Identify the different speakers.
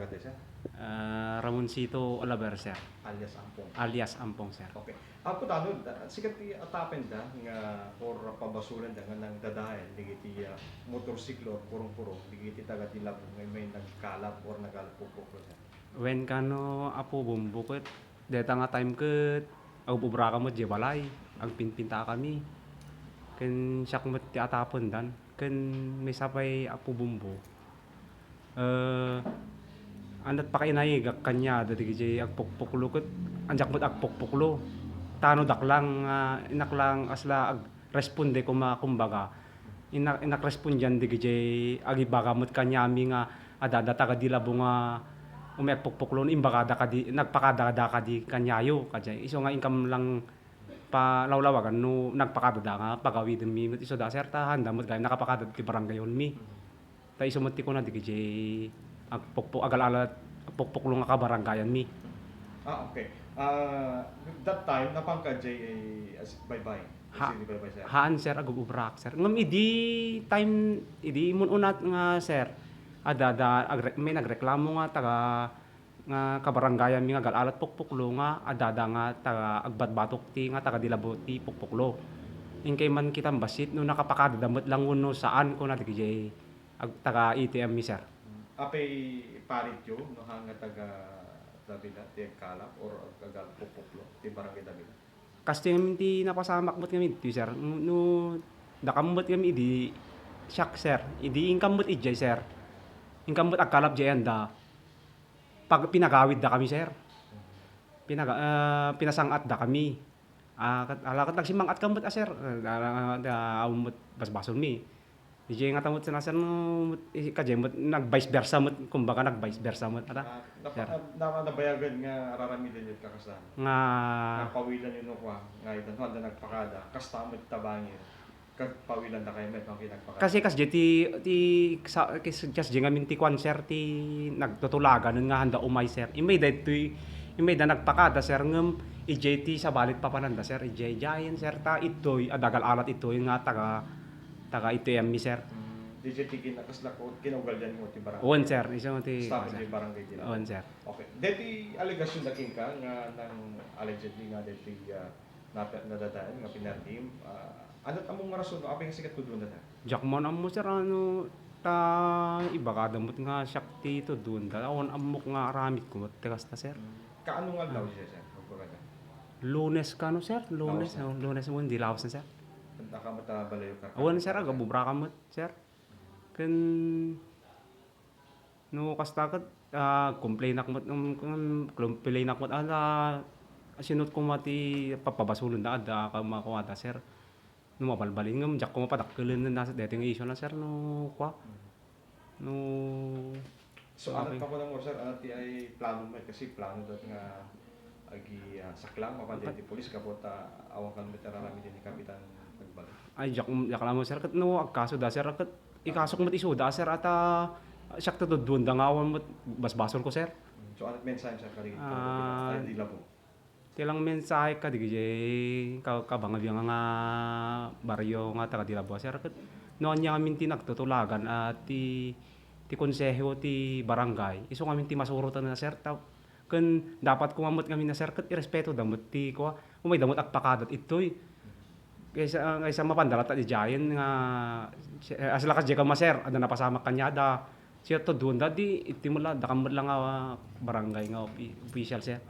Speaker 1: taga sir?
Speaker 2: Ramoncito Olaver, sir.
Speaker 1: Alias Ampong.
Speaker 2: Alias Ampong, sir.
Speaker 1: Okay. Apo tanod, sikat ti atapen da nga or pabasulan da nga nang dadahan digiti motorsiklo purong-purong digiti taga Dilabo nga may nagkalap or nagalpupok sir.
Speaker 2: When kano apo bumbukot, deta nga time ket ubra ka mo di balay, ang pinpinta kami. Ken siyak mo ti atapon dan, ken may sapay apo bumbo. Andat pa kainay kanya dati kay agpukpuklo ket anjak mo agpukpuklo. Tano daklang inaklang asla ag responde kuma kumbaga. Inakrespondian di kay agibaga mo kanyami nga adada taga Dilabo nga umekpukpuklo imbagada kadi nagpakadada kadi kanyayo kadya iso nga income lang pa lawlawagan no nagpakadada nga pagawid mi iso da sir ta handa mo gay nakapakadad ti barangay mi ta iso mo ti ko na di kay agpukpuk agalalat pukpuklo nga kabarangayan mi.
Speaker 1: Okay. That time napangka as bye-bye. Bye-bye sir.
Speaker 2: Haan sir agubrak sir. Ngam idi time idi mun unat nga sir. Adada may nagreklamo nga taga nga kabarangayan mi nga galalat pukpuklo nga adada nga taga agbatbatok ti nga taga Dilabo ti pukpuklo. Ingkay man kita basit no nakapakadadamot lang uno saan ko na di ag taga ATM mi sir.
Speaker 1: Apay parit yo no hanga taga Davila ti kalap or taga pukpuklo ti barangay Davila.
Speaker 2: Kasi ti napasamak mo't kami ti sir. No nakamot kami idi siyak sir. Idi ingkamot ijay sir. Ingkamot agkalap jayan da. Pag pinagawid da kami sir. Pinasangat da kami. Alakat nagsimangat kamot sir. Umot basbason mi. Di nga tamot sina sir no kadjemot nag-vice versa mot kumbaga nag-vice versa mot ata.
Speaker 1: Nabayagan nga araramidin yun kakasan.
Speaker 2: Nga
Speaker 1: pawilan yun kwa nga itan handa nagpakada kastamot tabangin. Kag pawilan da kay met ang kinagpakada.
Speaker 2: kasi kas nga minti kwan sir ti nagtutulagan nga handa umay sir. Imay da nagpakada sir ngem ti sa balit papananda sir jayan sir ta itoy adagal alat itoy nga taga ATM mi sir.
Speaker 1: DJ tigin na kaslako kinaugalyan mo ti barangay.
Speaker 2: On sir, isa mo ti
Speaker 1: Staff di barangay Dilabo.
Speaker 2: on sir.
Speaker 1: Okay. Deti allegation da king ka nga nang allegedly nga deti nadadaan nga pinardim. Anot among rason apay nga sikat tudlon na.
Speaker 2: Jakmon amo sir ano ta iba ka damot nga syakti to dun da on amok nga aramit ko tegas ta sir.
Speaker 1: Kaano nga daw siya sir? Pagpagada.
Speaker 2: Lunes ka no sir, lunes mo di lawas na sir.
Speaker 1: Tanda ka matabalayo ka.
Speaker 2: Awan sir aga bubra ka mo sir. Ken no kastakat complain ako complain ako ala sinot ko mati papabasulon da ada ka makuha sir. No mabalbalin ngam jak ko mapadakkelin na nasa dating issue na sir no kwa. No
Speaker 1: So ano pa ko nang sir ti ay plano mo kasi plano dot nga agi saklang mapanday ti pulis kapot awang kan veteranami din ni kapitan pagbalik.
Speaker 2: Ay jak lang mo sir ket no agkaso da sir ket ikasok mo isu da sir ata siyak to dudun da ngawan mo basbasol ko sir.
Speaker 1: So ano mensahe sir kali ay Dilabo.
Speaker 2: Tilang mensahe ka di kabangag yang nga baryo nga taga Dilabo sir ket noon nya kami tinagtutulagan at ti konseho ti barangay iso kami ti masurutan na sir ken dapat kumamot kami na sir ket irespeto damot ti ko umay damot agpakadat itoy kaysa mapandalata di jayen nga asla ka jeka maser ada napasama kanya da siya to doon da di itimula da kamot lang nga barangay nga official sir.